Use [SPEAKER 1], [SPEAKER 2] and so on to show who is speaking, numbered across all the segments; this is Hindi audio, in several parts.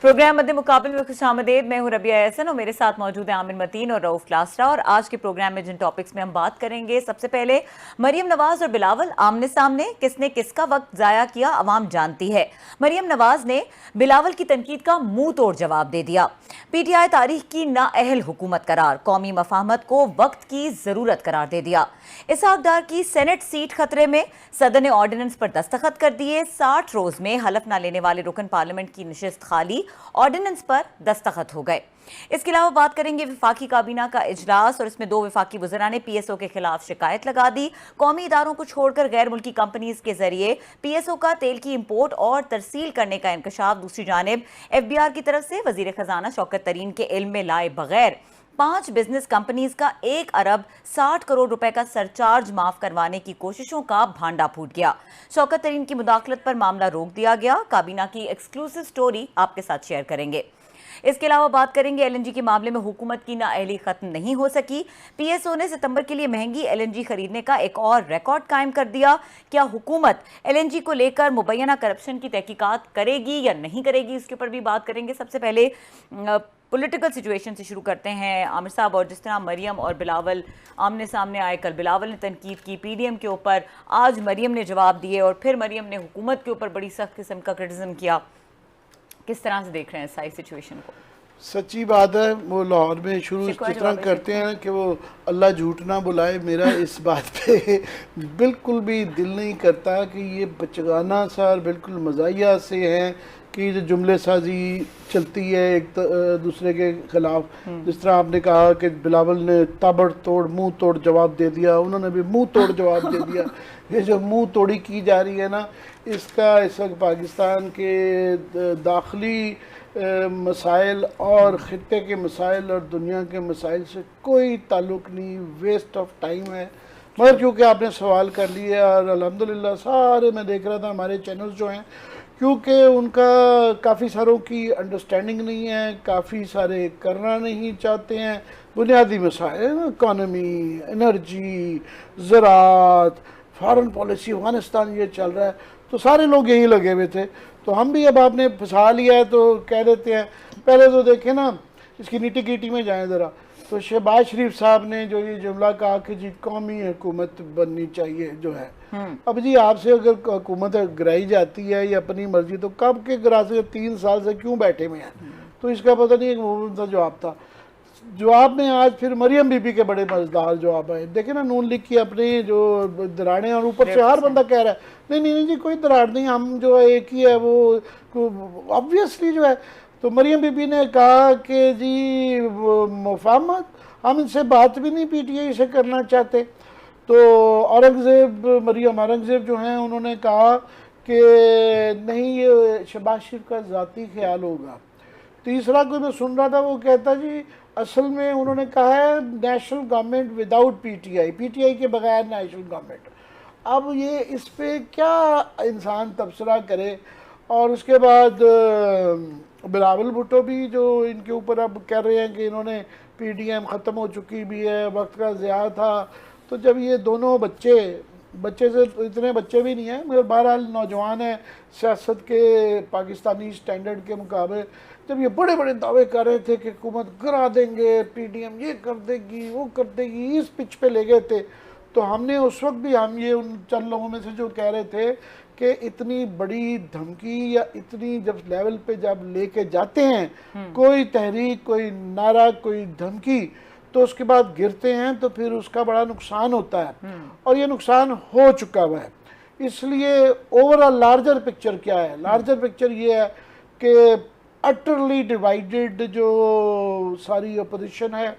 [SPEAKER 1] प्रोग्राम मध्य मुकाबले में खुशामदीद। मैं हूं रबिया एहसन और मेरे साथ मौजूद है आमिर मतीन और रऊफ लासरा। और आज के प्रोग्राम में जिन टॉपिक्स में हम बात करेंगे, सबसे पहले मरियम नवाज और बिलावल आमने सामने, किसने किसका वक्त जाया किया अवाम जानती है। मरियम नवाज ने बिलावल की तनकीद का मुंह तोड़ जवाब दे दिया। पीटीआई तारीख की नाअहल हुकूमत करार, कौमी मफाहमत को वक्त की जरूरत करार दे दिया। इसहाक डार की सेनेट सीट खतरे में, सदर ने ऑर्डिनेंस पर दस्तखत कर दिए। 60 रोज में हलफ न लेने वाले रुकन पार्लियामेंट की नशिस्त खाली, ऑर्डिनेंस पर दस्तखत हो गए। इसके अलावा बात करेंगे विफाकी काबीना का इजलास और इसमें 2 विफाकी वज़रा ने पीएसओ के खिलाफ शिकायत लगा दी। कौमी इदारों को छोड़कर गैर मुल्की कंपनीज के जरिए पीएसओ का तेल की इंपोर्ट और तरसील करने का इंकशाफ। दूसरी जानिब एफबीआर की तरफ से वजीर खजाना शौकत तरीन के इल्म में लाए बगैर 5 बिजनेस कंपनीज का 1 अरब 60 करोड़ रुपए का सरचार्ज माफ करवाने की कोशिशों का भांडा फूट गया। शौकत तरीन की मुदाखलत पर मामला रोक दिया गया। काबीना की एक्सक्लूसिव स्टोरी आपके साथ शेयर करेंगे। इसके अलावा बात करेंगे एलएनजी के मामले में हुकूमत की नाअहली खत्म नहीं हो सकी। पीएसओ ने सितंबर के लिए महंगी एलएनजी खरीदने का एक और रिकॉर्ड कायम कर दिया। क्या हुकूमत एलएनजी को लेकर मुबैना करप्शन की तहकीकात करेगी या नहीं करेगी, इसके ऊपर भी बात करेंगे। सबसे पहले पॉलिटिकल सिचुएशन से शुरू करते हैं आमिर साहब। और जिस तरह मरियम और बिलावल आमने सामने आए, कल बिलावल ने तनकीद की पीडीएम के ऊपर, आज मरियम ने जवाब दिए और फिर मरियम ने हुकूमत के ऊपर बड़ी सख्त किस्म का क्रिटिसिज्म किया। किस तरह से देख रहे हैं सारी सिचुएशन को?
[SPEAKER 2] सच्ची बात है, वो लाहौर में शुरू इस तरह करते हैं कि वो अल्लाह झूठ ना बुलाए। मेरा इस बात पे बिल्कुल भी दिल नहीं करता कि ये बचगाना सा और बिल्कुल मज़ाहिया से हैं कि जो जुमले साजी चलती है एक दूसरे के खिलाफ। जिस तरह आपने कहा कि बिलावल ने ताबड़तोड़ मुंह तोड़ जवाब दे दिया, उन्होंने भी मुंह तोड़ जवाब दे दिया। ये जो मुंह तोड़ी की जा रही है ना, इसका इस वक्त पाकिस्तान के दाखिली मसाइल और ख़ित्ते के मसाइल और दुनिया के मसाइल से कोई ताल्लुक़ नहीं, वेस्ट ऑफ टाइम है। मगर क्योंकि आपने सवाल कर लिया और अल्हम्दुलिल्लाह सारे मैं देख रहा था हमारे चैनल्स जो हैं, क्योंकि उनका काफ़ी सारों की अंडरस्टैंडिंग नहीं है, काफ़ी सारे करना नहीं चाहते हैं। बुनियादी मसाइल, इकॉनमी, एनर्जी, ज़राअत, फॉरेन पॉलिसी, अफगानिस्तान ये चल रहा है, तो सारे लोग यही लगे हुए थे। तो हम भी अब आपने फंसा लिया है तो कह देते हैं। पहले तो देखें ना, इसकी नीटी गिटी में जाएं ज़रा, तो शहबाज शरीफ साहब ने जो ये जुमला कहा कि जी कौमी हुकूमत बननी चाहिए जो है, अब जी आपसे अगर हुकूमत गिराई जाती है या अपनी मर्जी, तो कब के गिरा से 3 साल से क्यों बैठे हुए हैं? तो इसका पता नहीं, एक मुमकिन जवाब था। जवाब में आज फिर मरियम बीबी के बड़े मजेदार जवाब आए। देखे ना, नून लीग की अपनी जो दराड़ें, और ऊपर से हर बंदा कह रहा है नहीं नहीं नहीं जी कोई दराड़ नहीं, हम जो है एक ही है, वो ऑब्वियसली जो है। तो मरियम बीबी ने कहा कि जी मुफाहमत, हम इनसे बात भी नहीं पीटीआई से करना चाहते। तो मरियम औरंगजेब जो हैं, उन्होंने कहा कि नहीं, ये शहबाज शरीफ का ज़ाती ख्याल होगा। तीसरा कोई मैं सुन रहा था, वो कहता जी असल में उन्होंने कहा है national government without PTI, PTI के बगैर नेशनल गवर्नमेंट। अब ये इस पे क्या इंसान तबसरा करे। और उसके बाद बिलावल भुट्टो भी जो इनके ऊपर अब कह रहे हैं कि इन्होंने पीडीएम ख़त्म हो चुकी भी है, वक्त का ज़िया था। तो जब ये दोनों बच्चे से इतने बच्चे भी नहीं हैं, मगर बहरहाल नौजवान हैं सियासत के पाकिस्तानी स्टैंडर्ड के मुकाबले, जब ये बड़े बड़े दावे कर रहे थे कि हुकूमत गिरा देंगे, पीडीएम ये कर देगी वो कर देगी, इस पिच पे ले गए थे। तो हमने उस वक्त भी, हम ये उन चंद लोगों में से जो कह रहे थे कि इतनी बड़ी धमकी या इतनी जब लेवल पे जब लेके जाते हैं कोई तहरीक, कोई नारा, कोई धमकी, तो उसके बाद गिरते हैं तो फिर उसका बड़ा नुकसान होता है। और ये नुकसान हो चुका हुआ है। इसलिए ओवरऑल लार्जर पिक्चर क्या है? लार्जर पिक्चर ये है कि अटरली डिवाइडेड जो सारी अपोजिशन है,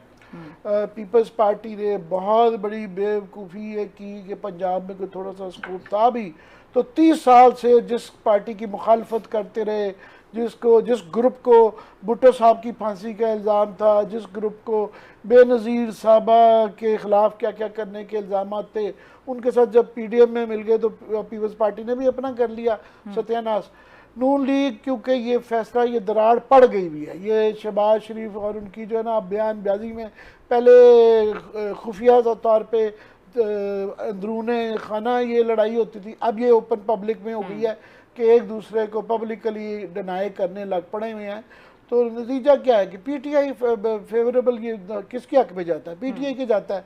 [SPEAKER 2] पीपल्स पार्टी ने बहुत बड़ी बेवकूफ़ी ये की कि पंजाब में कोई थोड़ा सा स्कोप था भी, तो 30 साल से जिस पार्टी की मुखालफत करते रहे, जिस ग्रुप को भुट्टो साहब की फांसी का इल्ज़ाम था, जिस ग्रुप को बेनज़ीर साहबा के ख़िलाफ़ क्या क्या करने के इल्ज़ाम थे, उनके साथ जब पीडीएम में मिल गए तो पीपल्स पार्टी ने भी अपना कर लिया सत्यानाश। नून लीग, क्योंकि ये फैसला, ये दरार पड़ गई भी है, ये शहबाज शरीफ और उनकी जो है ना बयानबाजी में, पहले खुफिया तौर पे अंदरूने खाना ये लड़ाई होती थी, अब ये ओपन पब्लिक में हो गई है कि एक दूसरे को पब्लिकली डिनाई करने लग पड़े हुए हैं। तो नतीजा क्या है कि पीटीआई फेवरेबल ये किसके हक में जाता है, पीटीआई के जाता है।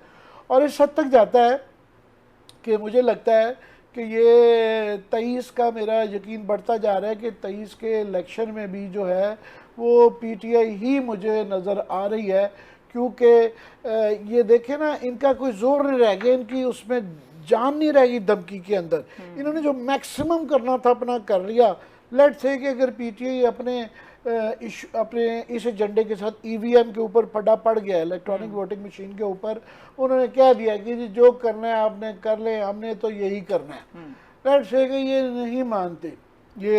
[SPEAKER 2] और इस हद तक जाता है कि मुझे लगता है कि ये 23 का मेरा यकीन बढ़ता जा रहा है कि 23 के इलेक्शन में भी जो है वो पीटीआई ही मुझे नज़र आ रही है, क्योंकि ये देखें ना, इनका कोई जोर नहीं रह गया, इनकी उसमें जान नहीं रहेगी धमकी के अंदर। इन्होंने जो मैक्सिमम करना था अपना कर लिया। लेट्स से कि अगर पीटीआई अपने इस एजेंडे के साथ ईवीएम के ऊपर फटा पड़ गया, इलेक्ट्रॉनिक वोटिंग मशीन के ऊपर, उन्होंने कह दिया कि जी जो करना है आपने कर ले, हमने तो यही करना है। लेट्स से कि ये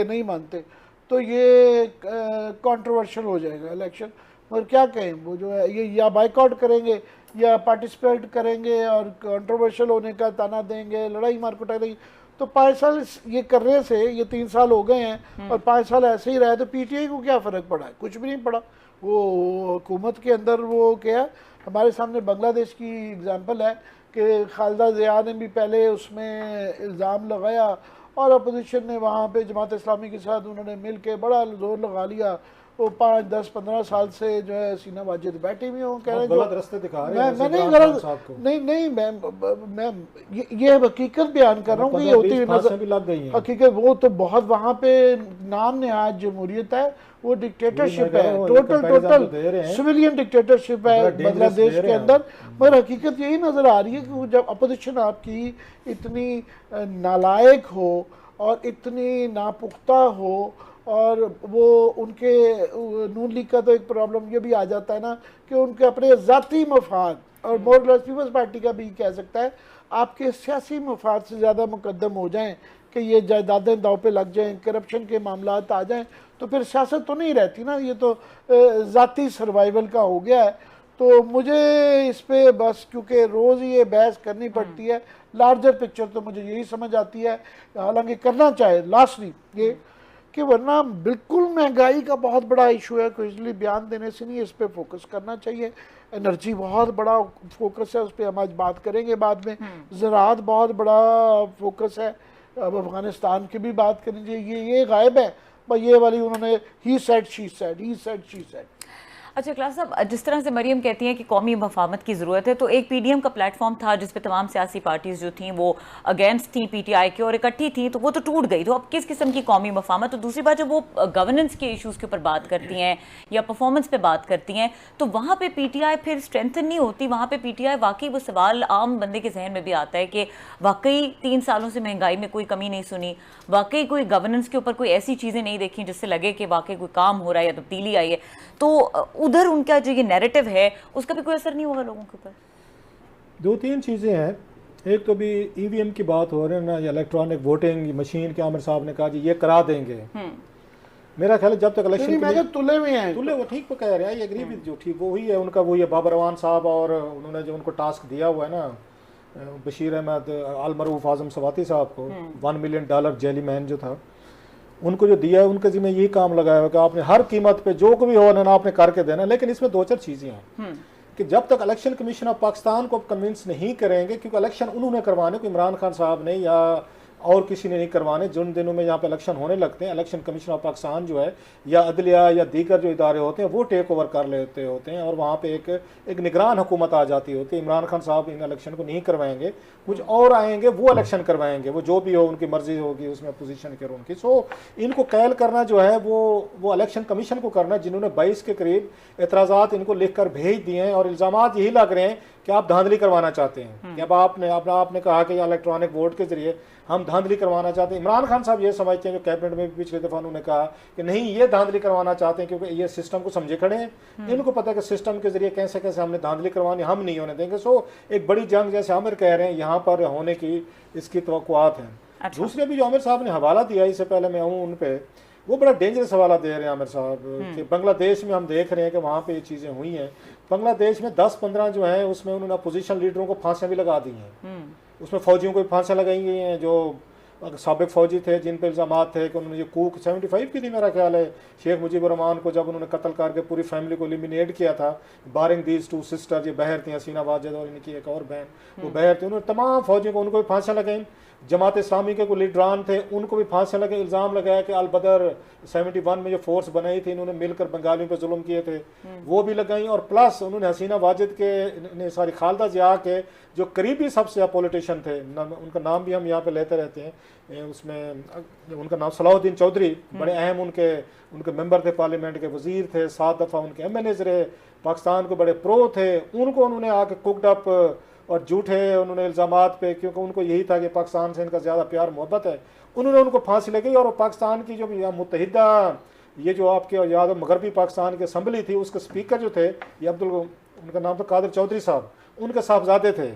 [SPEAKER 2] नहीं मानते तो ये कंट्रोवर्शियल हो जाएगा इलेक्शन। मगर क्या कहें, वो जो है ये या बाइकआउट करेंगे या पार्टिसिपेट करेंगे और कंट्रोवर्शियल होने का ताना देंगे, लड़ाई मार कुटाई देंगे। तो 5 साल ये करने से, ये 3 साल हो गए हैं और 5 साल ऐसे ही रहे, तो पीटीआई को क्या फ़र्क पड़ा है? कुछ भी नहीं पड़ा। वो हुकूमत के अंदर वो क्या, हमारे सामने बांग्लादेश की एग्जांपल है कि खालिदा ज़िया ने भी पहले उसमें इल्ज़ाम लगाया और अपोजिशन ने वहाँ पे जमात इस्लामी के साथ उन्होंने मिल के बड़ा जोर लगा लिया। वो 5, 10, 15 साल से जो है सीना वाजिद बैठे हुए हों, कह रहे हैं
[SPEAKER 3] गलत रास्ते दिखा रहे हैं।
[SPEAKER 2] मैं नहीं गलत नहीं मैं ये हकीकत बयान कर रहा हूँ कि ये होती हुई नजर
[SPEAKER 3] भी लग गई है।
[SPEAKER 2] हकीकत वो तो बहुत वहाँ पे नाम नेहाद जमहूरियत है, वो डिक्टेटरशिप है, टोटल सिविलियन डिक्टेटरशिप है बांग्लादेश के अंदर। मगर हकीकत यही नज़र आ रही है कि जब अपोजिशन आपकी इतनी नालायक हो और इतनी नापुख्ता हो, और वो उनके नून लीग का तो एक प्रॉब्लम ये भी आ जाता है ना कि उनके अपने ज़ाती मफाद, और मोरलेस पीपल्स पार्टी का भी कह सकता है, आपके सियासी मफाद से ज़्यादा मुकद्दम हो जाएं कि ये जायदादें दाव पे लग जाएं, करप्शन के मामलात आ जाएं, तो फिर सियासत तो नहीं रहती ना, ये तो ज़ाती सर्वाइवल का हो गया है। तो मुझे इस पर बस क्योंकि रोज़ ये बहस करनी पड़ती है, लार्जर पिक्चर तो मुझे यही समझ आती है, हालांकि करना चाहे लास्टली ये कि वरना बिल्कुल महंगाई का बहुत बड़ा इशू है, कोई इसलिए बयान देने से नहीं, इस पर फोकस करना चाहिए। एनर्जी बहुत बड़ा फोकस है, उस पर हम आज बात करेंगे बाद में। ज़राअत बहुत बड़ा फोकस है, अब अफ़गानिस्तान की भी बात करनी चाहिए, ये गायब है भाई, ये वाली उन्होंने ही सेड शी सेड।
[SPEAKER 1] अच्छा इकलास साहब, जिस तरह से मरियम कहती हैं कि कौमी मफाहमत की ज़रूरत है, तो एक पीडीएम का प्लेटफॉर्म था जिस पे तमाम सियासी पार्टीज़ जो थी वो अगेंस्ट थी पीटीआई के और इकट्ठी थी, तो वो तो टूट गई। तो अब किस किस्म की कौमी मफाहमत? तो दूसरी बात, जब वो गवर्नेंस के इशूज़ के ऊपर बात करती हैं या परफॉर्मेंस पे बात करती हैं, तो वहाँ पर पीटीआई फिर स्ट्रेंथन नहीं होती। वहाँ पर पीटीआई वाकई वो सवाल आम बंदे के जहन में भी आता है कि वाकई 3 सालों से महंगाई में कोई कमी नहीं सुनी, वाकई कोई गवर्नेंस के ऊपर कोई ऐसी चीज़ें नहीं देखी जिससे लगे कि वाकई कोई काम हो रहा है या तब्दीली आई है, तो उधर उनका जो ये नैरेटिव है उसका भी कोई असर नहीं होगा लोगों के ऊपर।
[SPEAKER 3] 2-3 चीज़ें हैं। एक तो भी ईवीएम की बात हो रही है ना, या इलेक्ट्रॉनिक वोटिंग मशीन के आमिर साहब ने कहा जी ये करा देंगे। मेरा ख्याल है जब तक इलेक्शन
[SPEAKER 2] तुले में हैं,
[SPEAKER 3] तुले वो ठीक कह रहे हैं, ये एग्री भी जो ठीक वो ही है उनका, वो ये बाबर रवान साहब और उन्होंने जो उनको टास्क दिया हुआ है ना बशीर अहमद अल मरूफ आजम सवाती साहब को, $1 मिलियन जेली मैन जो था, उनको जो दिया है उनके जिम्मे यही काम लगाया हुआ कि आपने हर कीमत पे जो भी हो ना आपने करके देना। लेकिन इसमें 2-4 चीज़ें हैं कि जब तक इलेक्शन कमीशन ऑफ पाकिस्तान को कन्विंस नहीं करेंगे, क्योंकि इलेक्शन उन्होंने करवाने को इमरान खान साहब ने या और किसी ने नहीं करवाने। जिन दिनों में यहाँ पे इलेक्शन होने लगते हैं, इलेक्शन कमीशन ऑफ पाकिस्तान जो है या अदलिया या दीगर जो इदारे होते हैं वो टेक ओवर कर लेते होते हैं और वहाँ पे एक निगरान हुकूमत आ जाती होती है। इमरान खान साहब इन इलेक्शन को नहीं करवाएंगे, कुछ और आएंगे वो इलेक्शन करवाएंगे, वो जो भी हो उनकी मर्जी होगी उसमें अपोजिशन के उनकी। सो इनको कैल करना जो है वो इलेक्शन कमीशन को करना, जिन्होंने 22 के करीब एतराज़ात इनको लिख कर भेज दिए हैं और इल्ज़ामात यही लग रहे हैं कि आप धांधली करवाना चाहते हैं कि अब आपने कहा कि इलेक्ट्रॉनिक वोट के जरिए हम धांधली करवाना चाहते हैं। इमरान खान साहब ये समझते हैं, जो कैबिनेट में भी पिछले दफ़ा उन्होंने कहा कि नहीं ये धांधली करवाना चाहते हैं क्योंकि ये सिस्टम को समझे खड़े हैं, इनको पता है कि सिस्टम के जरिए कैसे कैसे हमने धांधली करवानी, हम नहीं होने देंगे। सो एक बड़ी जंग जैसे आमिर कह रहे हैं यहाँ पर होने की इसकी तवक्कुआत हैं।
[SPEAKER 1] अच्छा।
[SPEAKER 3] दूसरे भी जो आमिर साहब ने हवाला दिया, इससे पहले मैं आऊँ उन पर, वो बड़ा डेंजरस हवाला दे रहे हैं आमिर साहब कि बांग्लादेश में हम देख रहे हैं कि वहाँ पे ये चीज़ें हुई हैं। बांग्लादेश में 10-15 जो है उसमें उन्होंने अपोजिशन लीडरों को फांसियाँ भी लगा दी हैं, उसमें फ़ौजियों को भी फांसियाँ लगाई गई हैं जो साबिक फ़ौजी थे जिन पर इल्ज़ामात थे कि उन्होंने ये कूक 75 की थी मेरा ख्याल है, शेख मुजीबुर रहमान को जब उन्होंने कत्ल करके पूरी फैमिली को एलिमिनेट किया था, बारिंग दीज 2 सिस्टर, ये बहर थी हसीना वाजिद और इनकी एक और बहन, वो बहर थी, उन्होंने तमाम फ़ौजियों को उनको भी फांसियाँ लगाई। जमात इस्लामी के कोई लीडरान थे, उनको भी फांसियाँ लगे, इल्ज़ाम लगाया कि अल बदर 71 में जो फोर्स बनाई थी इन्होंने मिलकर बंगालियों पर जुल्म किए थे, वो भी लगाई। और प्लस उन्होंने हसीना वाजिद के सारी खालदा जिया के जो करीबी सबसे पॉलिटिशियन थे, उनका नाम भी हम यहाँ पे लेते रहते हैं, उसमें उनका नाम सलाहुद्दीन चौधरी, बड़े अहम उनके मेंबर थे, पार्लियामेंट के वजीर थे, 7 दफ़ा उनके MNAs रहे, पाकिस्तान को बड़े प्रो थे, उनको उन्होंने आके कुकड अप और झूठे उन्होंने इल्ज़ामात पे, क्योंकि उनको यही था कि पाकिस्तान से इनका ज़्यादा प्यार मोहब्बत है, उन्होंने उनको फांसी लगाई। और पाकिस्तान की जो मुत्तहिदा ये जो आपके याद मगरबी पाकिस्तान की असम्बली थी, उसके स्पीकर जो थे ये उनका नाम था कादिर चौधरी साहब, उनके साहबजादे थे,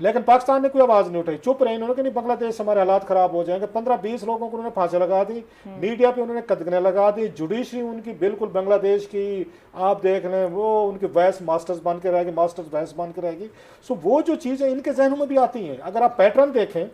[SPEAKER 3] लेकिन पाकिस्तान ने कोई आवाज़ नहीं उठाई, चुप रहे। इन्होंने कहा नहीं बांग्लादेश हमारे हालात ख़राब हो जाएंगे। 15-20 लोगों को उन्होंने फांसी लगा दी, मीडिया पे उन्होंने कदगने लगा दी, जुडिशरी उनकी बिल्कुल बांग्लादेश की आप देख लें, वो उनकी वैस मास्टर्स बन के रहेगी, मास्टर्स वैस बन के रहेगी। सो वो जो चीज़ें इनके जहनों में भी आती हैं, अगर आप पैटर्न देखें,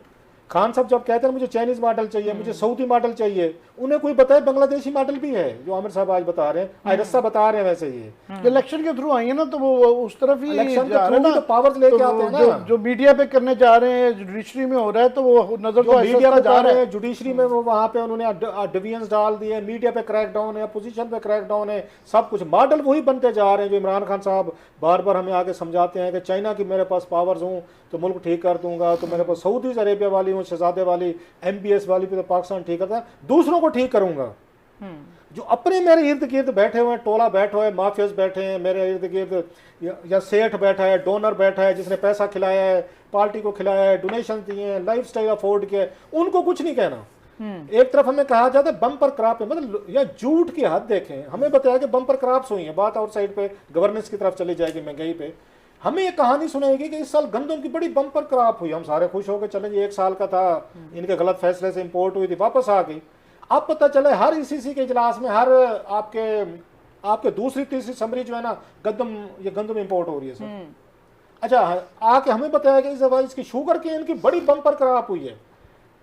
[SPEAKER 3] खान साहब जब कहते हैं मुझे चाइनीज मॉडल चाहिए, मुझे सऊदी मॉडल चाहिए, उन्हें कोई बताए बांग्लादेशी मॉडल भी है, जो आमिर साहब आज बता रहे हैं, आयरस्सा बता रहे हैं। वैसे ये
[SPEAKER 2] इलेक्शन के थ्रू आई है ना, तो वो उस तरफ ही
[SPEAKER 3] इलेक्शन
[SPEAKER 2] जा
[SPEAKER 3] के
[SPEAKER 2] रहे हैं
[SPEAKER 3] थ्रू
[SPEAKER 2] ना,
[SPEAKER 3] तो पावर्स लेके आते हैं ना,
[SPEAKER 2] जो मीडिया पे करने जा रहे हैं, जुडिशरी में हो रहा है, तो वो नजर तो
[SPEAKER 3] मीडिया
[SPEAKER 2] ऐसा
[SPEAKER 3] पे
[SPEAKER 2] जा रहा है।
[SPEAKER 3] जुडिशरी में वो वहां पे उन्होंने डिवीजन्स डाल दिए, मीडिया पे क्रैकडाउन है, अपोजिशन पे क्रैकडाउन है, सब कुछ मॉडल वही बनते जा रहे हैं जो इमरान खान साहब बार बार हमें आके समझाते हैं कि चाइना की मेरे पास पावर्स हूँ तो मुल्क ठीक कर दूंगा, तो मेरे पास सऊदी अरेबिया वाली हूँ, शहजादे वाली, MBS वाली पे तो पाकिस्तान ठीक करता है, दूसरों को ठीक करूंगा। जो अपने मेरे इर्द गिर्द बैठे हुए हैं, टोला बैठा हुआ है, माफियाज बैठे हैं मेरे इर्द गिर्द, या सेठ बैठा है, डोनर बैठा है जिसने पैसा खिलाया है, पार्टी को खिलाया है, डोनेशन दिए हैं, लाइफ स्टाइल अफोर्ड किया है, उनको कुछ नहीं कहना। एक तरफ हमें कहा जाता है बम्पर क्रॉप है, मतलब या झूठ की हद देखें, हमें बताया कि बम्पर क्रॉप्स हुई है, बात आउटसाइड पे गवर्नेंस की तरफ चली जाएगी, महंगाई पे। हमें ये कहानी सुनाएगी कि इस साल गंदम की बड़ी बम्पर क्रॉप हुई, हम सारे खुश हो गए, चले जी 1 साल का था, इनके गलत फैसले से इंपोर्ट हुई थी, वापस आ गई। अब पता चले हर ECC के इजलास में हर आपके दूसरी तीसरी समरी जो है ना, गंदम इंपोर्ट हो रही है सर। अच्छा, आके हमें बताया कि इस दफा इसकी शुगर की इनकी बड़ी बम्पर क्रॉप हुई है।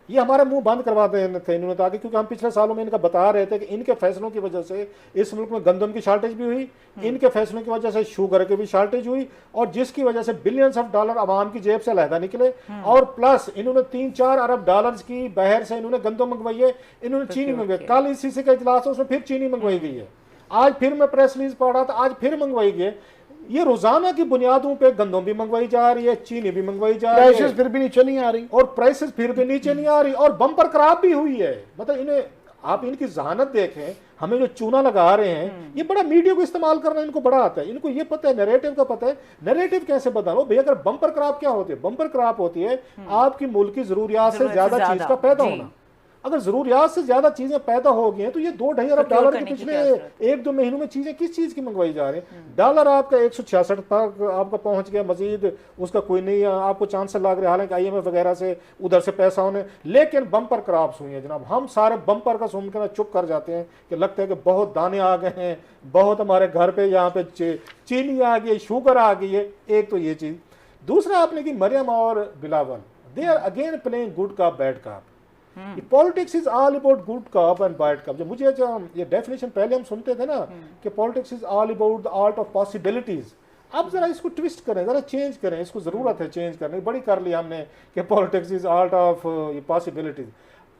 [SPEAKER 3] ये हमारे मुंह बंद करवाते थे इन्होंने, ताकि क्योंकि हम पिछले सालों में इनका बता रहे थे कि इनके फैसलों की वजह से इस मुल्क में गंदम की शॉर्टेज भी हुई, इनके फैसलों की वजह से शुगर की भी शॉर्टेज हुई, और जिसकी वजह से बिलियंस ऑफ डॉलर आवाम की जेब से अलहदा निकले, और प्लस इन्होंने 3-4 अरब डॉलर्स की बहर से इन्होंने गंदम मंगवाई है, इन्होंने चीनी मंगवाई। कल ECC का इजलास है, उसमें फिर चीनी मंगवाई गई है, आज फिर मैं प्रेस रिलीज पढ़ रहा था, आज फिर मंगवाई गई है। ये रोजाना की बुनियादों पे गंदम भी मंगवाई जा रही है, चीनी भी मंगवाई जा रही है,
[SPEAKER 2] प्राइसेस फिर भी नीचे नहीं आ रही,
[SPEAKER 3] और प्राइसेस फिर भी नीचे नहीं आ रही, और बम्पर क्रॉप भी हुई है। मतलब इन्हें आप इनकी जहानत देखें, हमें जो चूना लगा रहे हैं, ये बड़ा मीडिया को इस्तेमाल करना इनको बड़ा आता है, इनको ये पता है, नैरेटिव का पता है, नैरेटिव कैसे बदलो भैया। अगर बम्पर क्रॉप क्या होती है? बम्पर क्रॉप होती है आपकी मुल्क की जरूरियात से ज्यादा चीज का पैदा होना। अगर जरूरियात से ज्यादा चीजें पैदा हो गई हैं, तो ये $2-2.5 अरब के पिछले 1-2 महीनों में चीजें किस चीज की मंगवाई जा रही हैं? डॉलर आपका 166 तक आपका पहुंच गया, मजीद उसका कोई नहीं है, आपको चांसेस लग रहे हैं, हालांकि IMF वगैरह से उधर से पैसा होने, लेकिन बम्पर क्रॉप्स हुई है जनाब। हम सारे बम्पर का सुनकर चुप कर जाते हैं कि लगता है कि बहुत दाने आ गए हैं, बहुत हमारे घर पे यहाँ पे चीनी आ गई, शुगर आ गई है। एक तो ये चीज। दूसरा आपने की मरियम और Bilawal, they are again playing good cop bad cop. Politics is all about good cop and bad cop. मुझे ये डेफिनेशन पहले हम सुनते थे ना कि politics is all about the art of possibilities, अब जरा इसको ट्विस्ट करें, जरा चेंज करें, इसको जरूरत है चेंज करने, बड़ी कर ली हमने कि पॉलिटिक्स इज आर्ट ऑफ ये पॉसिबिलिटीज,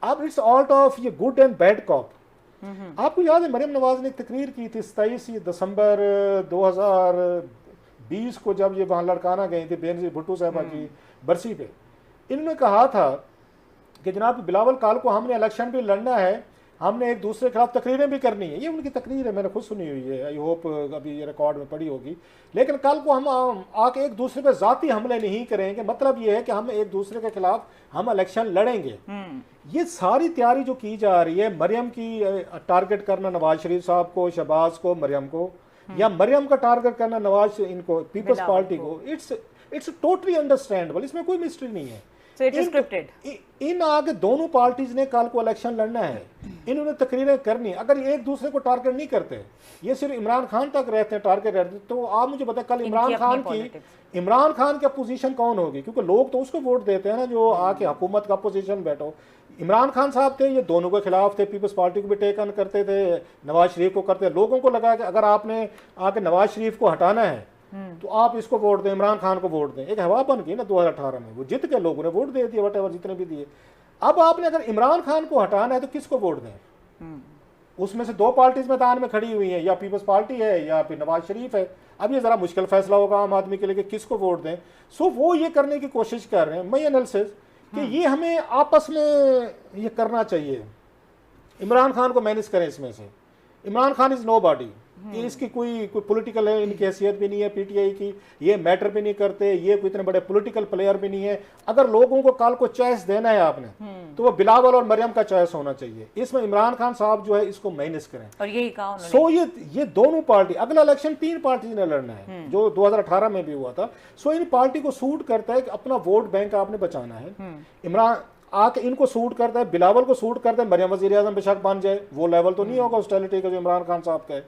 [SPEAKER 3] अब इट्स आर्ट ऑफ ये गुड एंड बैड कॉप। आपको याद है मरियम नवाज ने एक तकरीर की थी 27 दिसंबर 2020 को, जब ये वहाँ लड़काना गई थी बेनजीर भुट्टो साहबा की बरसी पे। इन्होंने कहा था कि जनाब बिलावल, काल को हमने इलेक्शन भी लड़ना है, हमने एक दूसरे के खिलाफ तकरीरें भी करनी है। ये उनकी तकरीर है, मैंने खुद सुनी हुई है, आई होप अभी ये रिकॉर्ड में पड़ी होगी। लेकिन कल को हम आके एक दूसरे पे जाती हमले नहीं करेंगे, मतलब ये है कि हम एक दूसरे के खिलाफ हम इलेक्शन लड़ेंगे। ये सारी तैयारी जो की जा रही है, मरियम की टारगेट करना नवाज शरीफ साहब को, शहबाज को, मरियम को, या मरियम का टारगेट करना नवाज इनको पीपल्स पार्टी को, इट्स टोटली अंडरस्टैंडेबल, इसमें कोई मिस्ट्री नहीं है।
[SPEAKER 1] So it is scripted.
[SPEAKER 3] इन आगे दोनों पार्टीज ने कल को इलेक्शन लड़ना है, इन्होंने तकरीरें करनी। अगर ये एक दूसरे को टारगेट नहीं करते, ये सिर्फ इमरान खान तक रहते हैं टारगेट रहते, तो आप मुझे बताएं कल इमरान खान की अपोजिशन कौन होगी? क्योंकि लोग तो उसको वोट देते हैं ना जो आके हुकूमत का अपोजिशन बैठो। इमरान खान साहब थे, ये दोनों के खिलाफ थे, पीपल्स पार्टी को भी टेक ऑन करते थे, नवाज शरीफ को करते। लोगों को लगा कि अगर आपने आके नवाज शरीफ को हटाना है तो आप इसको वोट दें, इमरान खान को वोट दें। एक हवा बन गई ना 2018 में, वो जीत गए, लोगों ने वोट दे दिए, वट जितने भी दिए। अब आपने अगर इमरान खान को हटाना है तो किसको वोट दें? उसमें से दो पार्टीज मैदान में खड़ी हुई हैं, या पीपल्स पार्टी है या फिर नवाज शरीफ है। अब ये जरा मुश्किल फैसला होगा आम आदमी के लिए कि किसको वोट दें। सो वो ये करने की कोशिश कर रहे हैं। मैं एनालिसिस कि ये हमें आपस में ये करना चाहिए, इमरान खान को मैनेज करें इसमें से। Imran Khan is nobody, इसकी कोई पॉलिटिकल इनकी हैसियत भी नहीं है पीटीआई की, ये मैटर भी नहीं करते, ये कोई इतने बड़े पॉलिटिकल प्लेयर भी नहीं है। अगर लोगों को कल को चॉइस देना है आपने तो वो बिलावल और मरियम का चॉइस होना चाहिए। इसमें इमरान खान साहब जो है इसको मैनेज करें,
[SPEAKER 1] और यही कहा उन्होंने।
[SPEAKER 3] सो ये दोनों पार्टी, अगला इलेक्शन 3 पार्टी ने लड़ना है जो 2018 में भी हुआ था। सो इन पार्टी को सूट करता है कि अपना वोट बैंक आपने बचाना है। इमरान आके इनको सूट करता है, बिलावल को सूट करता है, मरियम वजीर आजम बेशक बन जाए, वो लेवल तो नहीं होगा हॉस्टिलिटी का जो इमरान खान साहब का है।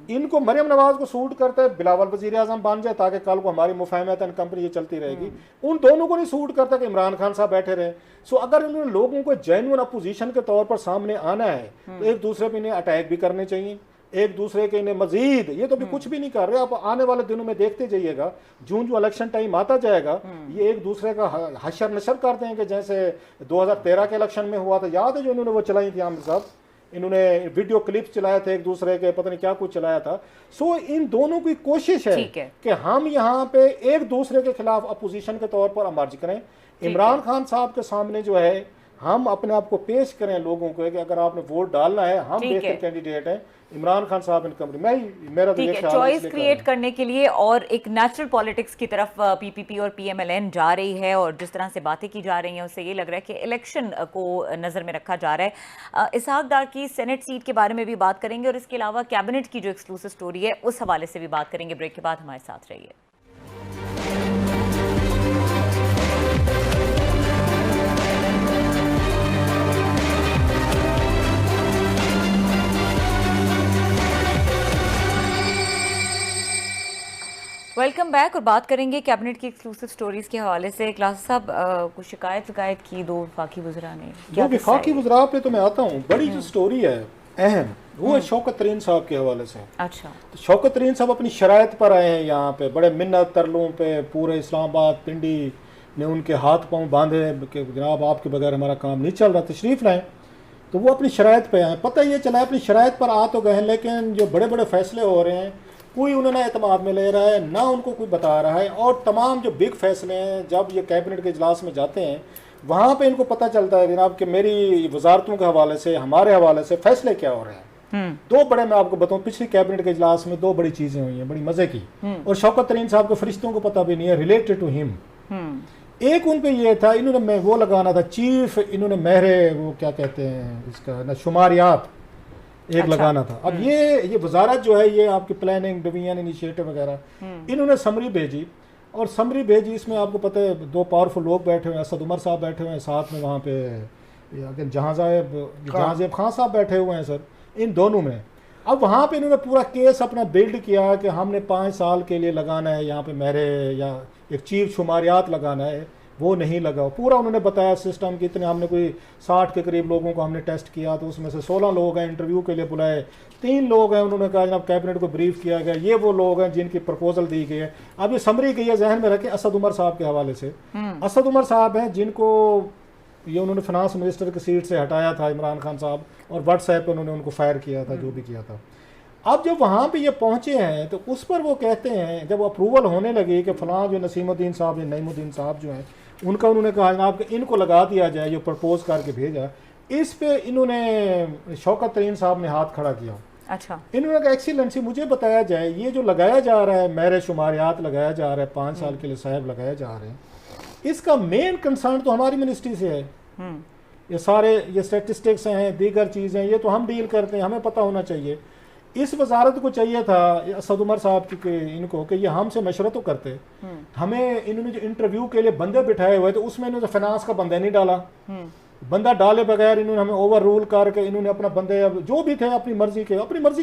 [SPEAKER 3] इनको मरियम नवाज को सूट करता है, बिलावल वजीर आजम बन जाए ताकि कल को हमारी मुफाहमत कंपनी ये चलती रहेगी। उन दोनों को नहीं सूट करता कि इमरान खान साहब बैठे रहे। सो अगर इन्होंने लोगों को जेन्युइन अपोजिशन के तौर पर सामने आना है तो एक दूसरे पे इन्हें अटैक भी करने चाहिए, एक दूसरे के इन्हें मजीद, ये तो भी कुछ भी नहीं कर रहे। आप आने वाले दिनों में देखते जाइएगा, जून जो इलेक्शन टाइम आता जाएगा, ये एक दूसरे का हशर नशर करते हैं कि जैसे 2013 के इलेक्शन में हुआ था। याद है जो इन्होंने वो चलाई थी आमिर साहब, इन्होंने वीडियो क्लिप्स चलाए थे एक दूसरे के, पता नहीं क्या कुछ चलाया था। सो इन दोनों की कोशिश है कि हम यहाँ पे एक दूसरे के खिलाफ अपोजिशन के तौर पर अमर्ज करें। इमरान खान साहब के सामने जो है हम अपने आप को पेश करें लोगों को कि अगर आपने वोट डालना है, हम बेहतर कैंडिडेट हैं, इमरान खान साहब इन कंपनी। मेरा तो ये
[SPEAKER 1] चॉइस क्रिएट करने के लिए और एक नेचुरल पॉलिटिक्स की तरफ पीपीपी और पीएमएलएन जा रही है, और जिस तरह से बातें की जा रही हैं उससे ये लग रहा है कि इलेक्शन को नज़र में रखा जा रहा है। इसहाक डार की सेनेट सीट के बारे में भी बात करेंगे, और इसके अलावा कैबिनेट की जो एक्सक्लूसिव स्टोरी है उस हवाले से भी बात करेंगे। ब्रेक के बाद हमारे साथ रहिए। वेलकम बैक, और बात करेंगे कैबिनेट की एक्सक्लूसिव स्टोरीज के हवाले से। क्लास साहब कुछ शिकायत की दो वफाकी वज़रा ने,
[SPEAKER 3] जो वफाकी वज़रा पे तो मैं आता हूँ, बड़ी जो स्टोरी है अहम, वो है शौकत तरीन साहब के हवाले से।
[SPEAKER 1] अच्छा,
[SPEAKER 3] तो शौकत तरीन साहब अपनी शराइत पर आए हैं यहाँ पे, बड़े मिन्नत तरलों पे पूरे इस्लामाबाद पिंडी ने उनके हाथ पांव बांधे कि जनाब आपके बगैर हमारा काम नहीं चल रहा, तशरीफ़ लाएँ। तो वो अपनी शराइत पे आए। पता ये चला अपनी शराइत पर आ तो गए हैं, लेकिन जो बड़े बड़े फैसले हो रहे हैं कोई उन्होंने एतमाद में ले रहा है ना, उनको कोई बता रहा है। और तमाम जो बिग फैसले हैं जब ये कैबिनेट के इजलास में जाते हैं वहाँ पे इनको पता चलता है जनाब कि मेरी वजारतों के हवाले से, हमारे हवाले से फैसले क्या हो रहे हैं। दो बड़े, मैं आपको बताऊँ, पिछली कैबिनेट के इजलास में दो बड़ी चीज़ें हुई हैं बड़ी मज़े की, और शौकत तरीन साहब के फरिश्तों को पता भी नहीं है, रिलेटेड टू हिम। एक उन पे ये था, इन्होंने वो लगाना था चीफ, इन्होंने महरे वो क्या कहते हैं इसका ना, शुमारियात एक लगाना था। अब ये वजारत जो है ये आपकी प्लानिंग डिवीजन इनिशिएटिव वगैरह, इन्होंने समरी भेजी, और समरी भेजी इसमें आपको पता है दो पावरफुल लोग बैठे हुए हैं, असद उमर साहब बैठे हुए हैं, साथ में वहाँ पे जहांजेब खान साहब बैठे हुए हैं सर, इन दोनों में। अब वहाँ पे इन्होंने पूरा केस अपना बिल्ड किया कि हमने 5 साल के लिए लगाना है यहाँ पे महरे या एक चीफ शुमारियात लगाना है, वो नहीं लगा। पूरा उन्होंने बताया सिस्टम कि इतने, हमने कोई 60 के करीब लोगों को हमने टेस्ट किया, तो उसमें से 16 लोग हैं इंटरव्यू के लिए बुलाए, 3 लोग हैं उन्होंने कहा जनाब कैबिनेट को ब्रीफ किया गया, ये वो लोग हैं जिनकी प्रपोजल दी गई है। अब ये समरी गई है, जहन में रखें असद उमर साहब के हवाले से। असद उमर साहब हैं जिनको ये उन्होंने फाइनेंस मिनिस्टर की सीट से हटाया था इमरान खान साहब, और व्हाट्सएप पर उन्होंने उनको फायर किया था, जो भी किया था। अब जब वहाँ पे ये पहुँचे हैं तो उस पर वो कहते हैं, जब अप्रूवल होने लगी कि फ़लाँ जो नसीमुद्दीन साहब या नईमुद्दीन साहब जो हैं उनका, उन्होंने कहा जनाब कि इनको लगा दिया जाए, जो प्रपोज करके भेजा, इस पे इन्होंने शौकत तरीन साहब ने हाथ खड़ा किया।
[SPEAKER 1] अच्छा,
[SPEAKER 3] इन्होंने कहा एक्सीलेंसी मुझे बताया जाए ये जो लगाया जा रहा है, मेरे शुमारियात लगाया जा रहा है, 5 साल के लिए साहब लगाए जा रहे हैं, इसका मेन कंसर्न तो हमारी मिनिस्ट्री से है। ये सारे ये स्टेटिस्टिक्स हैं, दीगर चीज़ें, ये तो हम डील करते हैं, हमें पता होना चाहिए। इस वजारत को चाहिए था असद उमर साहब की इनको कि ये हमसे मशवरा तो करते, हमें इन्होंने जो इंटरव्यू के लिए बंदे बिठाए हुए तो उसमें इन्होंने फाइनेंस का बंदा नहीं डाला, बंदा डाले बगैर इन्होंने हमें ओवर रूल करके इन्होंने अपना बंदे जो भी थे अपनी मर्जी के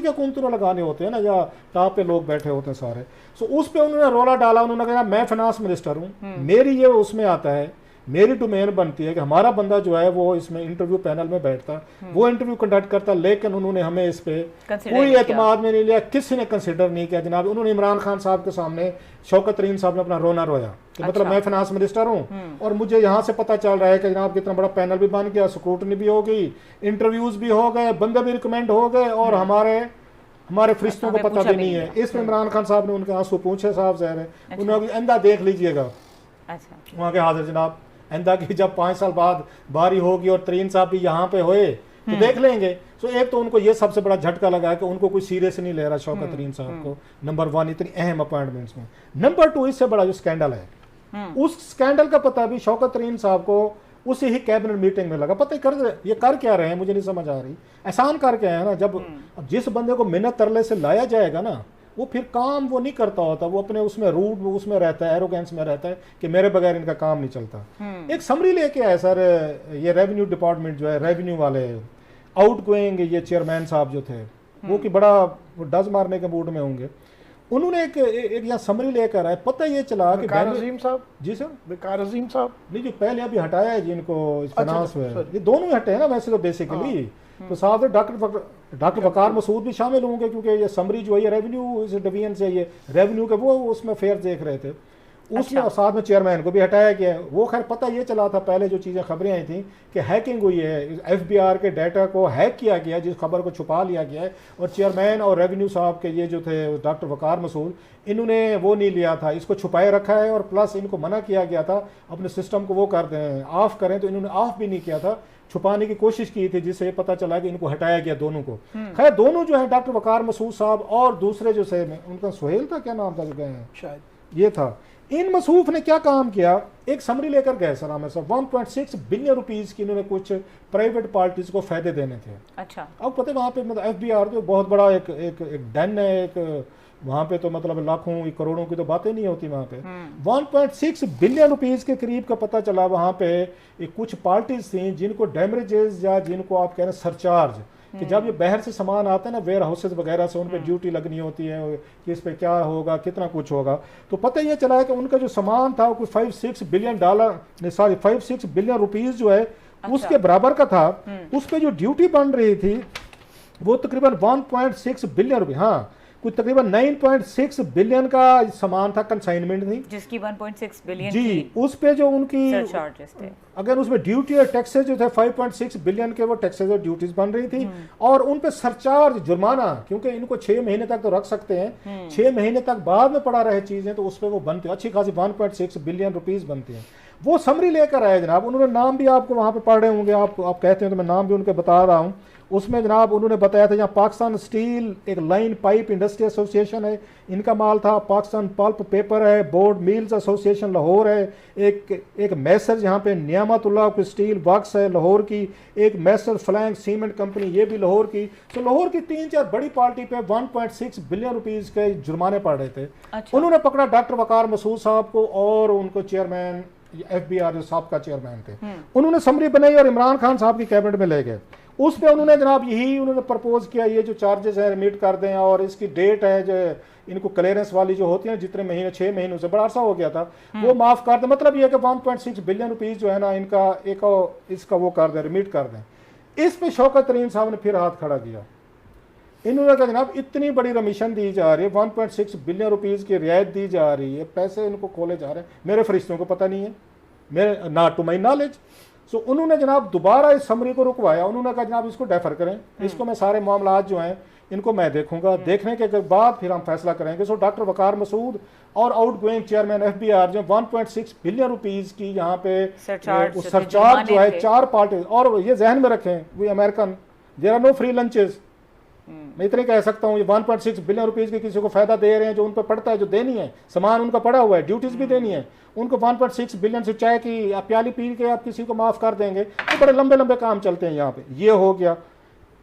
[SPEAKER 3] हुकूमतों लगाने होते हैं ना, या टॉप पे लोग बैठे होते हैं सारे। सो उस पर उन्होंने रोला डाला, उन्होंने कहा मैं फाइनेंस मिनिस्टर हूँ, मेरी ये उसमें आता है, मेरी डोमेन बनती है कि हमारा बंदा जो है वो इसमें इंटरव्यू पैनल में बैठता, वो इंटरव्यू कंडक्ट करता, लेकिन उन्होंने हमें इस पे कोई एतमाद में नहीं लिया, किसी ने कंसिडर नहीं किया जनाब। उन्होंने इमरान खान साहब के सामने शौकत तरीन साहब ने अपना रोना रोया कि मतलब मैं फाइनेंस मिनिस्टर हूँ और मुझे यहाँ से पता चल रहा है कि जनाब कितना बड़ा पैनल भी बन गया, स्क्रूटनी भी हो गई, इंटरव्यूज भी हो गए, बंदे भी रिकमेंड हो गए और हमारे फरिश्तों को पता भी नहीं है। इसमें इमरान खान साहब ने उनके आंसू पूछे, साहब ज़ाहिर है उन्होंने आइंदा देख लीजिएगा वहाँ के हाजिर जनाब, आइंदा की जब 5 साल बाद बारी होगी और तरीन साहब भी यहाँ पे होए तो देख लेंगे। तो एक तो उनको ये सबसे बड़ा झटका लगा कि उनको कोई सीरियस नहीं ले रहा शौकत तरीन साहब को, नंबर 1 इतनी अहम अपॉइंटमेंट्स में। नंबर 2 इससे बड़ा जो स्कैंडल है, उस स्कैंडल का पता भी शौकत तरीन साहब को उसी ही कैबिनेट मीटिंग में लगा। पता ही ये कर क्या रहे हैं मुझे नहीं समझ आ रही। एहसान कर क्या है ना, जब अब जिस बंदे को मिन्नत तरले से लाया जाएगा ना, वो फिर काम वो नहीं करता होता, वो अपने उसमें रूट उसमें रहता है, एरोगेंस में रहता है कि मेरे बगैर इनका काम नहीं चलता। एक समरी लेके आए सर, ये रेवेन्यू डिपार्टमेंट जो है, रेवेन्यू वाले आउट गोइंग ये चेयरमैन साहब जो थे वो कि बड़ा डज मारने के मूड में होंगे, उन्होंने एक यहाँ समरी लेकर आए। पता ये चला कि
[SPEAKER 2] अजीम साहब,
[SPEAKER 3] जी सर,
[SPEAKER 2] बेकार अजीम साहब
[SPEAKER 3] नहीं जो पहले अभी हटाया है जिनको फाइनेंस में, ये दोनों ही हटे हैं ना वैसे तो बेसिकली। तो साथ में डॉक्टर वकार मसूद भी शामिल होंगे क्योंकि ये समरी जो है ये रेवेन्यू डिवीजन से, ये रेवेन्यू के वो उसमें फेयर देख रहे थे, उसमें और साथ में चेयरमैन को भी हटाया गया है। वो खैर पता ये चला था पहले जो चीज़ें खबरें आई थी कि हैकिंग हुई है, FBI के डाटा को हैक किया गया, जिस खबर को छुपा लिया गया है, और चेयरमैन और रेवेन्यू साहब के ये जो थे डॉक्टर वकार मसूद, इन्होंने वो नहीं लिया था, इसको छुपाए रखा है और प्लस इनको मना किया गया था अपने सिस्टम को वो कर दें ऑफ करें, तो इन्होंने ऑफ भी नहीं किया था, छुपाने की कोशिश की थी, जिससे पता चला कि इनको हटाया गया दोनों को। खैर दोनों जो है डॉक्टर वकार मसूद साहब और दूसरे जो से उनका सुहेल था, क्या नाम था जो गए हैं शायद ये था, इन मसूफ ने क्या काम किया, एक समरी लेकर गए सर आमिर साहब, 1.6 बिलियन रुपीस की इन्होंने कुछ प्राइवेट पार्टीज को फायदे देने थे। अच्छा, अब पता है वहाँ पे मतलब FBI जो बहुत बड़ा एक डन है, एक वहाँ पे तो मतलब लाखों करोड़ों की तो बातें नहीं होती वहाँ पे। 1.6 बिलियन रुपीस के करीब का पता चला वहाँ पे कुछ पार्टीज थी जिनको डैमेजेस या जिनको आप कह रहे हैं सरचार्ज, कि जब ये बाहर से सामान आता है ना वेयर हाउसेज वगैरह से, उन पर ड्यूटी लगनी होती है कि इस पे क्या होगा, कितना कुछ होगा, तो पता ये चला है कि उनका जो सामान था वो कुछ 5-6 बिलियन रुपीस जो है उसके बराबर का था। उस पर जो ड्यूटी बन रही थी वो तकरीबन 1.6 बिलियन रुपये, हाँ कुछ तकरीबन 9.6 बिलियन का सामान था, कंसाइनमेंट थी
[SPEAKER 1] जिसकी 1.6 बिलियन
[SPEAKER 3] जी, उस पे जो उनकी
[SPEAKER 1] सरचार्जेस थे,
[SPEAKER 3] अगर उसमें ड्यूटी और टैक्सेस जो थे 5.6 बिलियन के वो टैक्सेस और ड्यूटीज बन रही थी, और उन पे सरचार्ज जुर्माना, क्योंकि इनको 6 महीने तक तो रख सकते हैं, 6 महीने तक बाद में पड़ा रहे चीजें, तो उस पर वो बनती है अच्छी खासी 1.6 बिलियन रुपीज बनती हैं। वो समरी लेकर आए जनाब, उन्होंने नाम भी आपको वहाँ पे पढ़ रहे होंगे, आप कहते हैं तो मैं नाम भी उनके बता रहा हूँ। उसमें जनाब उन्होंने बताया था यहाँ पाकिस्तान स्टील एक लाइन पाइप इंडस्ट्री एसोसिएशन है, इनका माल था, पाकिस्तान पल्प पेपर है, बोर्ड मिल्स एसोसिएशन लाहौर है, एक मैसर यहाँ पे नियामतुल्लाह की स्टील वर्क्स है लाहौर की, एक मैसर फ्लैंग सीमेंट कंपनी ये भी लाहौर की। तो लाहौर की 3-4 बड़ी पार्टी पे 1.6 बिलियन रुपीस के जुर्माने पड़ रहे थे। अच्छा। उन्होंने पकड़ा डॉक्टर वकार मसूद साहब को और उनको चेयरमैन FBI जो साहब का चेयरमैन थे, उन्होंने समरी बनाई और इमरान खान साहब की कैबिनेट में ले गए। उस पे उन्होंने जनाब यही उन्होंने प्रपोज किया, ये जो चार्जेस है रिमीट कर दें, और इसकी डेट है जो इनको क्लियरेंस वाली जो होती है जितने महीने 6 महीनों से बड़ा अरसा हो गया था वो माफ कर दें। मतलब ये कि 1.6 बिलियन रुपीस जो है ना इनका इसका वो कर दें, रिमीट कर दें। इस पे शौकत तरीन साहब ने फिर हाथ खड़ा किया। इन्होंने कहा जनाब इतनी बड़ी रमीशन दी जा रही है, 1.6 बिलियन रुपीस की रियायत दी जा रही है, पैसे इनको खोले जा रहे हैं, मेरे फरिश्तों को पता नहीं है, मेरे ना टू माई नॉलेज। सो उन्होंने जनाब दोबारा इस समरी को रुकवाया। उन्होंने कहा जनाब इसको डेफर करें, इसको मैं सारे मामला जो हैं इनको मैं देखूंगा, देखने के बाद फिर हम फैसला करेंगे। सो डॉक्टर वकार मसूद और आउट गोइंग चेयरमैन FBI जो 1.6 बिलियन रुपीस की यहाँ पे सरचार्ज जो है 4 पार्टी, और ये जहन में रखें we American there are no free lunches. मैं इतने कह सकता हूँ ये 1.6 बिलियन रुपीस की किसी को फायदा दे रहे हैं, जो उन पर पड़ता है, जो देनी है, सामान उनका पड़ा हुआ है, ड्यूटीज भी देनी है, उनको 1.6 बिलियन से चाय की आप प्याली पी के आप किसी को माफ कर देंगे, तो बड़े लंबे लंबे काम चलते हैं यहाँ पे। ये हो गया,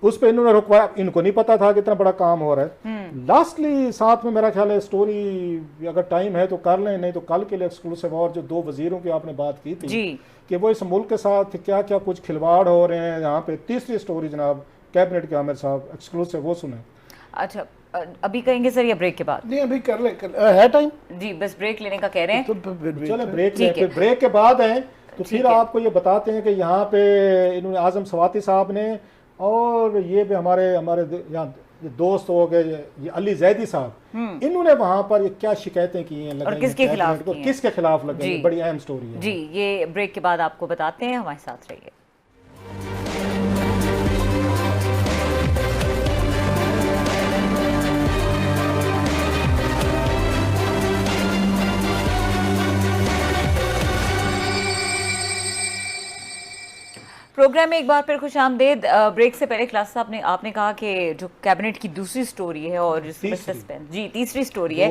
[SPEAKER 3] उस पर इन्होंने रुकवाया, इनको नहीं पता था कि इतना बड़ा काम हो रहा है। लास्टली साथ में मेरा ख्याल है स्टोरी अगर टाइम है तो कर लें, नहीं तो कल के लिए एक्सक्लूसिव, और जो 2 वजीरों की आपने बात की थी कि वो इस मुल्क के साथ क्या क्या कुछ खिलवाड़ हो रहे हैं, यहाँ पे तीसरी स्टोरी जनाब कैबिनेट के आमिर साहब एक्सक्लूसिव वो सुने।
[SPEAKER 1] अच्छा अभी कहेंगे सर या ब्रेक के बाद?
[SPEAKER 2] नहीं अभी कर ले, है टाइम
[SPEAKER 1] जी, बस ब्रेक लेने का कह रहे हैं
[SPEAKER 2] तो
[SPEAKER 3] चलो ब्रेक ले, फिर ब्रेक के बाद है तो फिर आपको ये बताते हैं कि यहाँ पे इन्होंने आजम सवाती साहब ने और ये भी हमारे यहाँ दोस्त हो गए ये अली जैदी साहब, इन्होंने वहां पर ये क्या शिकायतें की हैं
[SPEAKER 1] और किसके खिलाफ
[SPEAKER 3] लगे, बड़ी अहम स्टोरी है
[SPEAKER 1] जी। ये ब्रेक के बाद आपको बताते हैं, हमारे साथ रहिए। प्रोग्राम में एक बार फिर खुश आमदेद। ब्रेक से पहले क्लास साहब ने आपने कहा कि जो कैबिनेट की दूसरी स्टोरी है और जिसमें सस्पेंस, जी तीसरी स्टोरी है,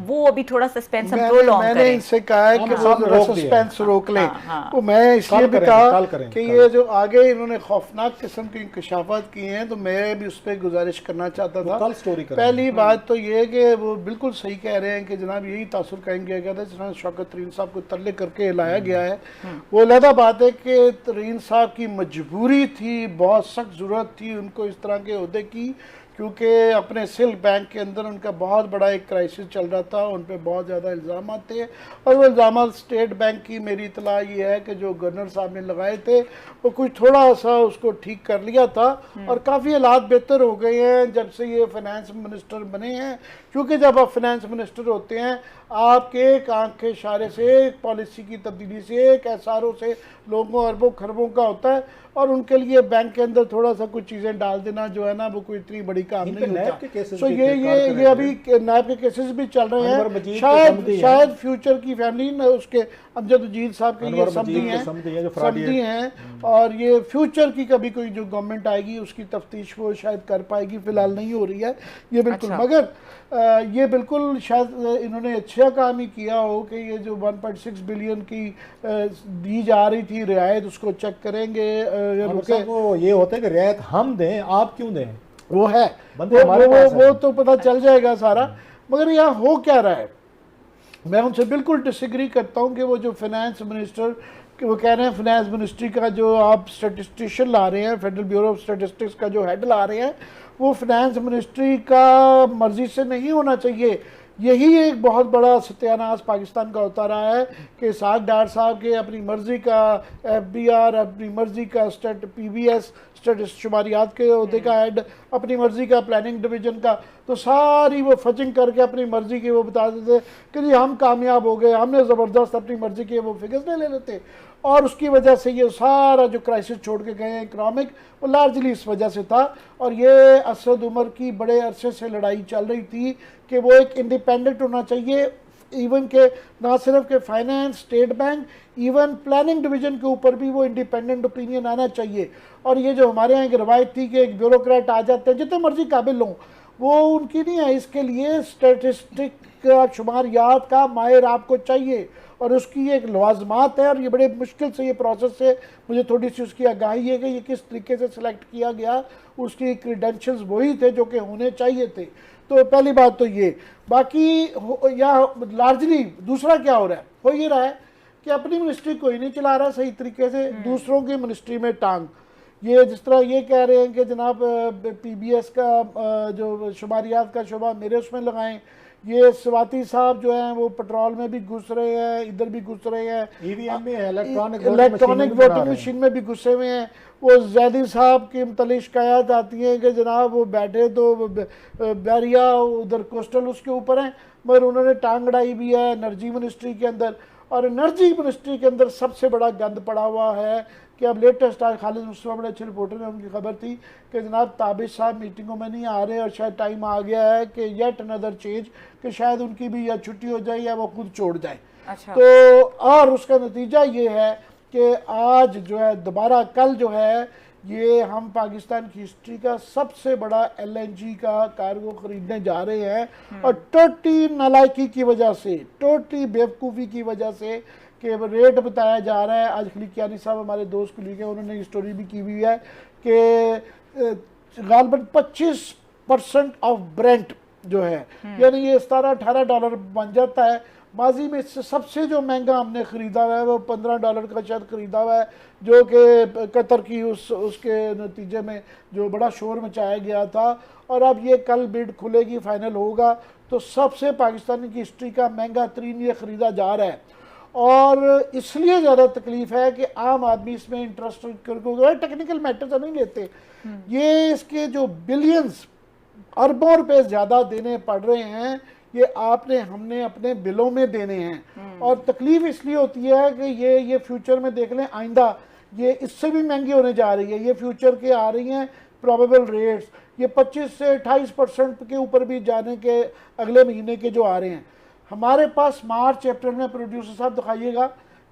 [SPEAKER 1] वो अभी थोड़ा सस्पेंस हम प्रोलॉन्ग करें।
[SPEAKER 2] मैंने इनसे कहा है कि वो सस्पेंस रोक लें। तो मैं इसलिए भी कहा कि ये जो आगे इन्होंने खौफनाक किस्म के इंकशाफात किए हैं, तो मैं भी उस पर गुजारिश करना चाहता था।
[SPEAKER 3] कल स्टोरी
[SPEAKER 2] पहली बात तो ये कि वो बिल्कुल सही कह रहे हैं कि जनाब यही तासुर कायम किया गया था, जिस शौकत तरीन साहब को तल्ले करके लाया गया है। वो अलग बात है कि तरीन साहब की मजबूरी थी, बहुत सख्त ज़रूरत थी उनको इस तरह के ओहदे की, क्योंकि अपने सिल्क बैंक के अंदर उनका बहुत बड़ा एक क्राइसिस चल रहा था, उन पर बहुत ज़्यादा इल्ज़ाम थे। और वो इल्ज़ाम स्टेट बैंक की मेरी इतला ये है कि जो गवर्नर साहब ने लगाए थे वो कुछ थोड़ा सा उसको ठीक कर लिया था और काफ़ी हालात बेहतर हो गए हैं जब से ये फाइनेंस मिनिस्टर बने हैं। क्योंकि जब आप फाइनेंस मिनिस्टर होते हैं, आपके एक आंख के इशारे से, एक पॉलिसी की तब्दीली से, एक एसआरओ से लोगों अरबों खरबों का होता है, और उनके लिए बैंक के अंदर थोड़ा सा कुछ चीज़ें डाल देना जो है ना वो कोई इतनी बड़ी काम नहीं होता। सो ये अभी नायब के केसेस भी चल रहे हैं। शायद फ्यूचर की फैमिली न उसके अमजद उजीर साहब के ये समझी हैं और ये फ्यूचर की कभी कोई जो गवर्नमेंट आएगी उसकी तफ्तीश वो शायद कर पाएगी, फिलहाल नहीं हो रही है ये बिल्कुल। मगर ये बिल्कुल शायद इन्होंने अच्छा काम ही किया हो कि ये जो 1.6 बिलियन की दी जा रही थी रियायत, उसको चेक करेंगे।
[SPEAKER 3] वो ये होता है कि रियायत हम दें, आप क्यों दें,
[SPEAKER 2] वो है वो तो पता चल जाएगा सारा। मगर यहाँ हो क्या रहा है, मैं उनसे बिल्कुल डिसएग्री करता हूँ कि वो जो फाइनेंस मिनिस्टर कि वो कह रहे हैं फाइनेंस मिनिस्ट्री का जो आप स्टैटिस्टिशियन ला रहे हैं, फेडरल ब्यूरो ऑफ स्टैटिस्टिक्स का जो हेड ला रहे हैं, वो फाइनेंस मिनिस्ट्री का मर्जी से नहीं होना चाहिए। यही एक बहुत बड़ा सत्यानाश पाकिस्तान का होता रहा है कि साग डार साहब के अपनी मर्जी का FBR, अपनी मर्जी का PBS शुमारियात के अहदे का हेड, अपनी मर्जी का प्लानिंग डिवीजन का, तो सारी वो फचिंग करके अपनी मर्जी की वो बता देते कि जी हम कामयाब हो गए, हमने ज़बरदस्त अपनी मर्जी के वो फिगर्स नहीं ले लेते। और उसकी वजह से ये सारा जो क्राइसिस छोड़ के गए हैं इकनॉमिक, वो लार्जली इस वजह से था। और ये असद उमर की बड़े अरसे से लड़ाई चल रही थी कि वो एक इंडिपेंडेंट होना चाहिए, इवन के ना सिर्फ के finance, state bank, even planning division के ऊपर भी वो इंडिपेंडेंट ओपिनियन आना चाहिए। और ये जो हमारे यहाँ एक रवायत थी कि एक ब्यूरोक्रेट आ जाते हैं जितने मर्जी काबिल हों, वो उनकी नहीं है। इसके लिए स्टैटिस्टिक का शुमारियात का माहिर आपको चाहिए और उसकी एक लवाजमात है। और ये बड़े मुश्किल से ये प्रोसेस है, मुझे थोड़ी सी उसकी आगाही है कि ये किस तरीके से सिलेक्ट किया गया, उसकी क्रीडेंशियल्स वही थे जो कि होने चाहिए थे। तो पहली बात तो ये। बाकी या लार्जली दूसरा क्या हो रहा है, हो ये रहा है कि अपनी मिनिस्ट्री कोई नहीं चला रहा सही तरीके से, दूसरों की मिनिस्ट्री में टांग। ये जिस तरह ये कह रहे हैं कि जनाब PBS का जो शुमारियात का शुबा मेरे उसमें लगाएं, ये सवाती साहब जो हैं वो पेट्रोल में भी घुस रहे हैं, इधर भी घुस रहे हैं, EVM में इलेक्ट्रॉनिक वोटिंग मशीन में भी घुसे हुए हैं। वो जैदी साहब की मतलब शिकायत आती है कि जनाब वो बैठे तो बैरिया उधर कोस्टल उसके ऊपर हैं, मगर उन्होंने टांग अड़ाई भी है एनर्जी मिनिस्ट्री के अंदर। और एनर्जी मिनिस्ट्री के अंदर सबसे बड़ा गंद पड़ा हुआ है कि अब लेटेस्ट आज खालिद मुस्तफा बड़े अच्छे रिपोर्टर ने उनकी खबर थी कि जनाब ताबिश साहब मीटिंगों में नहीं आ रहे और शायद टाइम आ गया है कि येट अनदर चेंज, कि शायद उनकी भी या छुट्टी हो जाए या वो खुद छोड़ जाए।
[SPEAKER 1] अच्छा।
[SPEAKER 2] तो और उसका नतीजा ये है कि आज जो है दोबारा कल जो है ये हम पाकिस्तान की हिस्ट्री का सबसे बड़ा LNG का कार्गो खरीदने जा रहे हैं। और टोटली नालायकी की वजह से, टोटली बेवकूफ़ी की वजह से कि रेट बताया जा रहा है। आज खलीकियानी साहब हमारे दोस्त कुलीग हैं, उन्होंने स्टोरी भी की हुई है कि गालबन 25% ऑफ ब्रेंट जो है, यानी ये $17-18 बन जाता है। माजी में इससे सबसे जो महंगा हमने ख़रीदा हुआ है वो $15 का शायद ख़रीदा हुआ है, जो कि कतर की उसके नतीजे में जो बड़ा शोर मचाया गया था। और अब ये कल बिड खुलेगी, फाइनल होगा, तो सबसे पाकिस्तान की हिस्ट्री का महंगा तरीन ये ख़रीदा जा रहा है। और इसलिए ज़्यादा तकलीफ है कि आम आदमी इसमें इंटरेस्ट करके टेक्निकल मैटर तो नहीं लेते, ये इसके जो बिलियंस अरबों रुपए ज़्यादा देने पड़ रहे हैं, ये आपने हमने अपने बिलों में देने हैं। और तकलीफ इसलिए होती है कि ये फ्यूचर में देख लें, आइंदा ये इससे भी महंगी होने जा रही है। ये फ्यूचर के आ रही हैं प्रोबेबल रेट्स, ये 25 से 28% के ऊपर भी जाने के अगले महीने के जो आ रहे हैं। हमारे पास मार्च अप्रैल में, प्रोड्यूसर साहब दिखाइएगा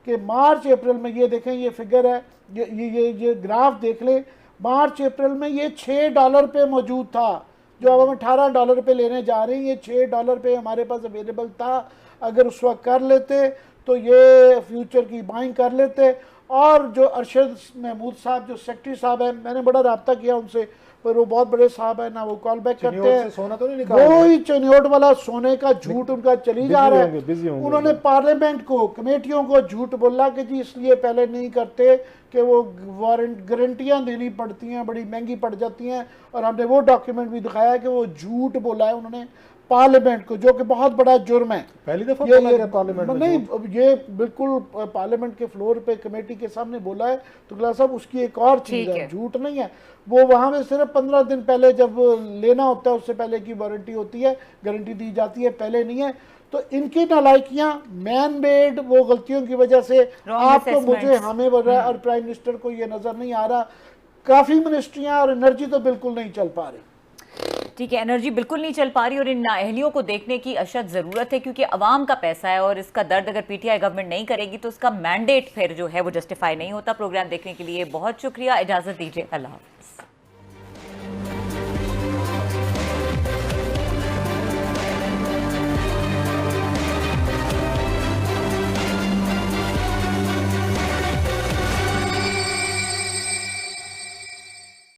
[SPEAKER 2] कि मार्च अप्रैल में ये देखें, ये फिगर है, ये ग्राफ देख लें, मार्च अप्रैल में ये $6 पे मौजूद था, जो अब हम $18 पे लेने जा रहे हैं, ये $6 पे हमारे पास अवेलेबल था। अगर उस वक्त कर लेते तो ये फ्यूचर की बाइंग कर लेते। और जो अरशद महमूद साहब जो सेक्रेटरी साहब हैं, मैंने बड़ा रब्ता किया उनसे, पर वो बहुत बड़े साहब है ना, वो कॉल बैक करते हैं।
[SPEAKER 3] सोना तो नहीं निकाला,
[SPEAKER 2] वो ही चिन्योट वाला सोने का झूठ उनका चली जा रहा है। उन्होंने पार्लियामेंट को, कमेटियों को झूठ बोला कि जी इसलिए पहले नहीं करते कि वो गारंटियां देनी पड़ती हैं, बड़ी महंगी पड़ जाती हैं। और हमने वो डॉक्यूमेंट भी दिखाया कि वो झूठ बोला है उन्होंने पार्लियामेंट को, जो कि बहुत बड़ा जुर्म है।
[SPEAKER 3] पहली दफा बोला गया पार्लियामेंट में?
[SPEAKER 2] नहीं, ये बिल्कुल पार्लियामेंट के फ्लोर पे कमेटी के सामने बोला है। तो तुगला साहब उसकी एक और चीज है, झूठ नहीं है वो। वहां में सिर्फ 15 दिन पहले जब लेना होता है उससे पहले की वारंटी होती है, गारंटी दी जाती है, पहले नहीं है। तो इनकी नालायकियां, मैन मेड वो गलतियों की वजह से आपको, मुझे, हमें बोल रहा है, और प्राइम मिनिस्टर को ये नजर नहीं आ रहा। काफी मिनिस्ट्रियां और एनर्जी तो बिल्कुल नहीं चल पा रही।
[SPEAKER 1] ठीक है, एनर्जी बिल्कुल नहीं चल पा रही और इन नाअहलियों को देखने की अशद ज़रूरत है, क्योंकि अवाम का पैसा है और इसका दर्द अगर पीटीआई गवर्नमेंट नहीं करेगी तो उसका मैंडेट फिर जो है वो जस्टिफाई नहीं होता। प्रोग्राम देखने के लिए बहुत शुक्रिया, इजाज़त दीजिए, अल्लाह हाफ़िज़।